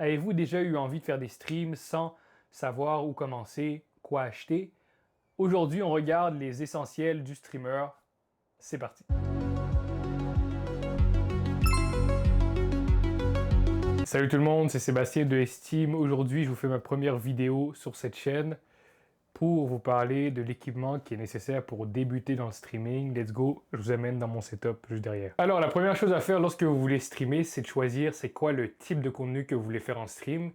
Avez-vous déjà eu envie de faire des streams sans savoir où commencer, quoi acheter? Aujourd'hui, on regarde les essentiels du streamer. C'est parti. Salut tout le monde, c'est Sébastien de Estime. Aujourd'hui, je vous fais ma première vidéo sur cette chaîne pour vous parler de l'équipement qui est nécessaire pour débuter dans le streaming. Let's go, je vous amène dans mon setup juste derrière. Alors, la première chose à faire lorsque vous voulez streamer, c'est de choisir c'est quoi le type de contenu que vous voulez faire en stream.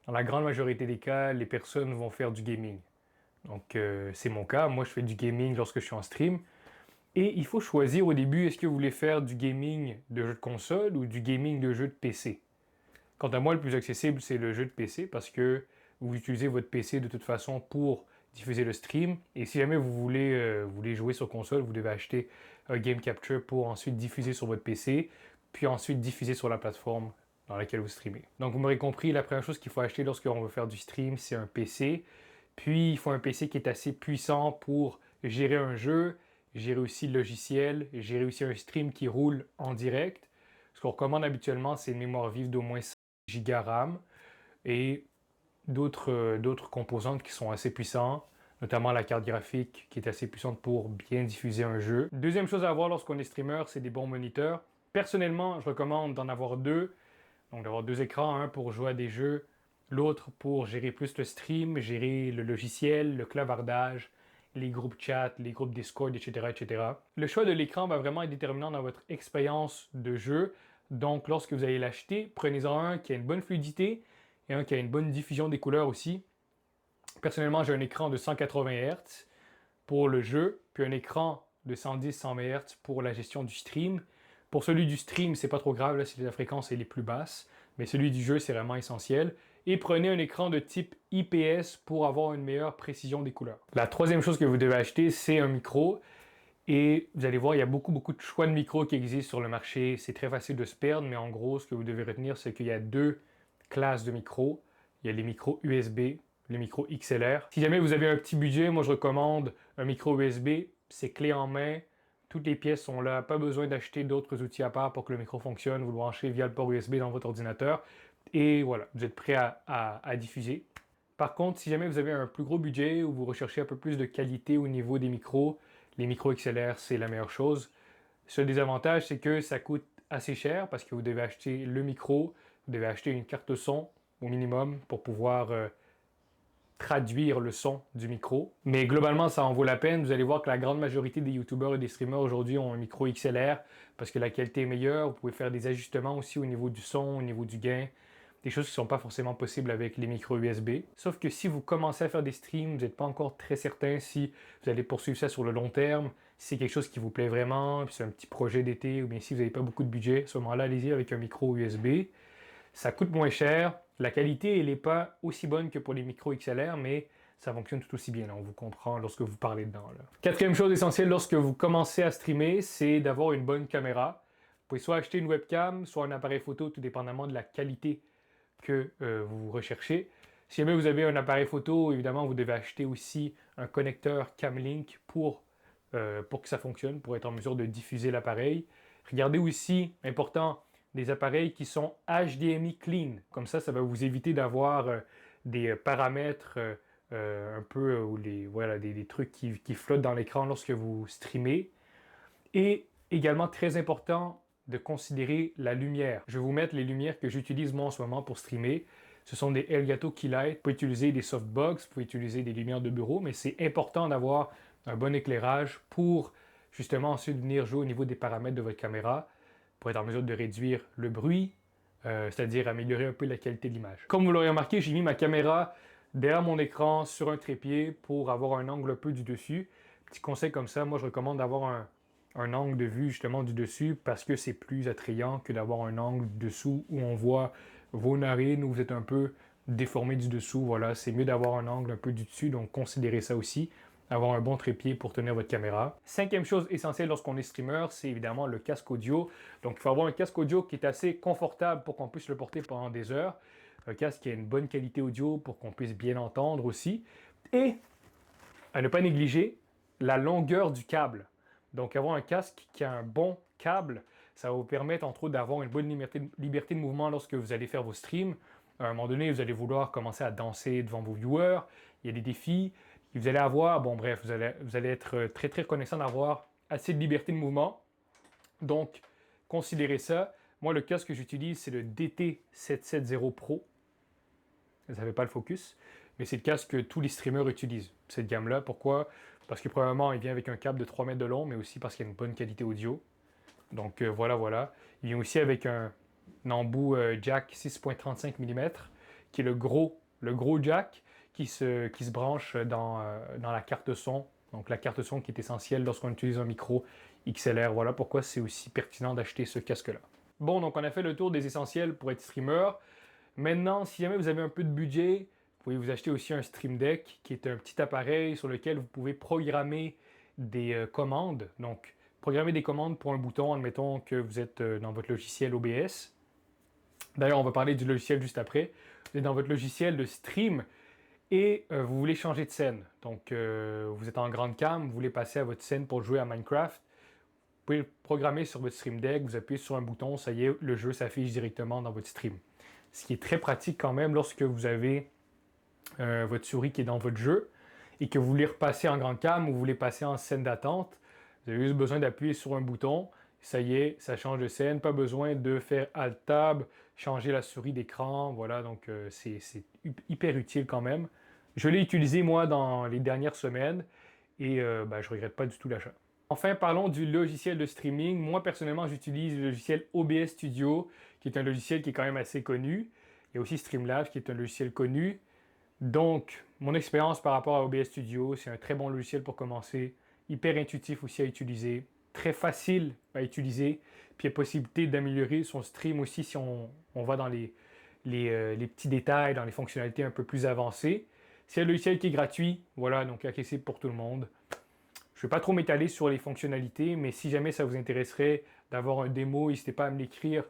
Dans la grande majorité des cas, les personnes vont faire du gaming. Donc, c'est mon cas. Moi, je fais du gaming lorsque je suis en stream. Et il faut choisir au début, est-ce que vous voulez faire du gaming de jeux de console ou du gaming de jeux de PC? Quant à moi, le plus accessible, c'est le jeu de PC parce que vous utilisez votre PC de toute façon pour diffuser le stream. Et si jamais vous voulez jouer sur console, vous devez acheter un Game Capture pour ensuite diffuser sur votre PC, puis ensuite diffuser sur la plateforme dans laquelle vous streamez. Donc vous m'aurez compris, la première chose qu'il faut acheter lorsqu'on veut faire du stream, c'est un PC. Puis il faut un PC qui est assez puissant pour gérer un jeu, gérer aussi le logiciel, gérer aussi un stream qui roule en direct. Ce qu'on recommande habituellement, c'est une mémoire vive d'au moins 5 Go RAM et d'autres composantes qui sont assez puissantes, notamment la carte graphique qui est assez puissante pour bien diffuser un jeu. Deuxième chose à avoir lorsqu'on est streamer, c'est des bons moniteurs. Personnellement, je recommande d'en avoir deux. Donc d'avoir deux écrans, un pour jouer à des jeux, l'autre pour gérer plus le stream, gérer le logiciel, le clavardage, les groupes chat, les groupes Discord, etc., etc. Le choix de l'écran va vraiment être déterminant dans votre expérience de jeu. Donc lorsque vous allez l'acheter, prenez-en un qui a une bonne fluidité et un qui a une bonne diffusion des couleurs aussi. Personnellement, j'ai un écran de 180 Hz pour le jeu, puis un écran de 110-120 Hz pour la gestion du stream. Pour celui du stream, c'est pas trop grave, là, si la fréquence est les plus basses, mais celui du jeu, c'est vraiment essentiel. Et prenez un écran de type IPS pour avoir une meilleure précision des couleurs. La troisième chose que vous devez acheter, c'est un micro. Et vous allez voir, il y a beaucoup de choix de micros qui existent sur le marché. C'est très facile de se perdre, mais en gros, ce que vous devez retenir, c'est qu'il y a deux classes de micros. Il y a les micros USB, les micros XLR. Si jamais vous avez un petit budget, moi je recommande un micro USB. C'est clé en main. Toutes les pièces sont là. Pas besoin d'acheter d'autres outils à part pour que le micro fonctionne. Vous le branchez via le port USB dans votre ordinateur. Et voilà, vous êtes prêt à diffuser. Par contre, si jamais vous avez un plus gros budget ou vous recherchez un peu plus de qualité au niveau des micros, les micros XLR, c'est la meilleure chose. Seul désavantage, c'est que ça coûte assez cher parce que vous devez acheter le micro, vous devez acheter une carte son au minimum pour pouvoir traduire le son du micro. Mais globalement, ça en vaut la peine. Vous allez voir que la grande majorité des YouTubers et des streamers aujourd'hui ont un micro XLR parce que la qualité est meilleure. Vous pouvez faire des ajustements aussi au niveau du son, au niveau du gain. Des choses qui ne sont pas forcément possibles avec les micros USB. Sauf que si vous commencez à faire des streams, vous n'êtes pas encore très certain si vous allez poursuivre ça sur le long terme, si c'est quelque chose qui vous plaît vraiment, puis c'est un petit projet d'été, ou bien si vous n'avez pas beaucoup de budget, à ce moment-là, allez-y avec un micro USB. Ça coûte moins cher. La qualité, elle n'est pas aussi bonne que pour les micros XLR, mais ça fonctionne tout aussi bien. Là. On vous comprend lorsque vous parlez dedans. Là. Quatrième chose essentielle lorsque vous commencez à streamer, c'est d'avoir une bonne caméra. Vous pouvez soit acheter une webcam, soit un appareil photo, tout dépendamment de la qualité que vous recherchez. Si jamais vous avez un appareil photo, évidemment, vous devez acheter aussi un connecteur Camlink pour que ça fonctionne, pour être en mesure de diffuser l'appareil. Regardez aussi, important, des appareils qui sont HDMI clean. Comme ça va vous éviter d'avoir des paramètres un peu, ou voilà, des trucs qui flottent dans l'écran lorsque vous streamez. Et également, très important, de considérer la lumière. Je vais vous mettre les lumières que j'utilise moi en ce moment pour streamer. Ce sont des Elgato Keylight. Vous pouvez utiliser des softbox, vous pouvez utiliser des lumières de bureau, mais c'est important d'avoir un bon éclairage pour justement ensuite venir jouer au niveau des paramètres de votre caméra, pour être en mesure de réduire le bruit, c'est-à-dire améliorer un peu la qualité de l'image. Comme vous l'aurez remarqué, j'ai mis ma caméra derrière mon écran sur un trépied pour avoir un angle un peu du dessus. Petit conseil comme ça, moi je recommande d'avoir un angle de vue justement du dessus parce que c'est plus attrayant que d'avoir un angle du dessous où on voit vos narines, où vous êtes un peu déformé du dessous. Voilà, c'est mieux d'avoir un angle un peu du dessus, donc considérez ça aussi. Avoir un bon trépied pour tenir votre caméra. Cinquième chose essentielle lorsqu'on est streamer, c'est évidemment le casque audio. Donc il faut avoir un casque audio qui est assez confortable pour qu'on puisse le porter pendant des heures. Un casque qui a une bonne qualité audio pour qu'on puisse bien entendre aussi. Et à ne pas négliger la longueur du câble. Donc avoir un casque qui a un bon câble, ça va vous permettre entre autres d'avoir une bonne liberté de mouvement lorsque vous allez faire vos streams. À un moment donné, vous allez vouloir commencer à danser devant vos viewers. Il y a des défis que vous allez avoir. Bon, bref, vous allez être très, très reconnaissant d'avoir assez de liberté de mouvement. Donc, considérez ça. Moi, le casque que j'utilise, c'est le DT770 Pro. Vous n'avez pas le focus, mais c'est le casque que tous les streamers utilisent, cette gamme-là. Pourquoi? Parce que probablement, il vient avec un câble de 3 mètres de long, mais aussi parce qu'il y a une bonne qualité audio. Donc voilà. Il vient aussi avec un embout jack 6.35 mm, qui est le gros jack qui se branche dans la carte son. Donc la carte son qui est essentielle lorsqu'on utilise un micro XLR. Voilà pourquoi c'est aussi pertinent d'acheter ce casque-là. Bon, donc on a fait le tour des essentiels pour être streamer. Maintenant, si jamais vous avez un peu de budget, vous pouvez vous acheter aussi un Stream Deck, qui est un petit appareil sur lequel vous pouvez programmer des commandes. Donc, programmer des commandes pour un bouton, admettons que vous êtes dans votre logiciel OBS. D'ailleurs, on va parler du logiciel juste après. Vous êtes dans votre logiciel de stream et vous voulez changer de scène. Donc, vous êtes en grande cam, vous voulez passer à votre scène pour jouer à Minecraft. Vous pouvez le programmer sur votre Stream Deck, vous appuyez sur un bouton, ça y est, le jeu s'affiche directement dans votre stream. Ce qui est très pratique quand même lorsque vous avez votre souris qui est dans votre jeu et que vous voulez repasser en grande cam ou vous voulez passer en scène d'attente. Vous avez juste besoin d'appuyer sur un bouton. Ça y est, ça change de scène. Pas besoin de faire Alt-Tab, changer la souris d'écran. Voilà, donc c'est hyper utile quand même. Je l'ai utilisé moi dans les dernières semaines et je ne regrette pas du tout l'achat. Enfin, parlons du logiciel de streaming. Moi, personnellement, j'utilise le logiciel OBS Studio, qui est un logiciel qui est quand même assez connu. Il y a aussi Streamlabs, qui est un logiciel connu. Donc, mon expérience par rapport à OBS Studio, c'est un très bon logiciel pour commencer, hyper intuitif aussi à utiliser, très facile à utiliser, puis il y a possibilité d'améliorer son stream aussi si on va dans les petits détails, dans les fonctionnalités un peu plus avancées. C'est un logiciel qui est gratuit, voilà, donc accessible pour tout le monde. Je ne vais pas trop m'étaler sur les fonctionnalités, mais si jamais ça vous intéresserait d'avoir un démo, n'hésitez pas à me l'écrire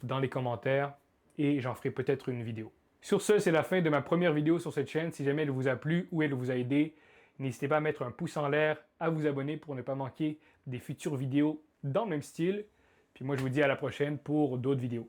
dans les commentaires et j'en ferai peut-être une vidéo. Sur ce, c'est la fin de ma première vidéo sur cette chaîne. Si jamais elle vous a plu ou elle vous a aidé, n'hésitez pas à mettre un pouce en l'air, à vous abonner pour ne pas manquer des futures vidéos dans le même style. Puis moi, je vous dis à la prochaine pour d'autres vidéos.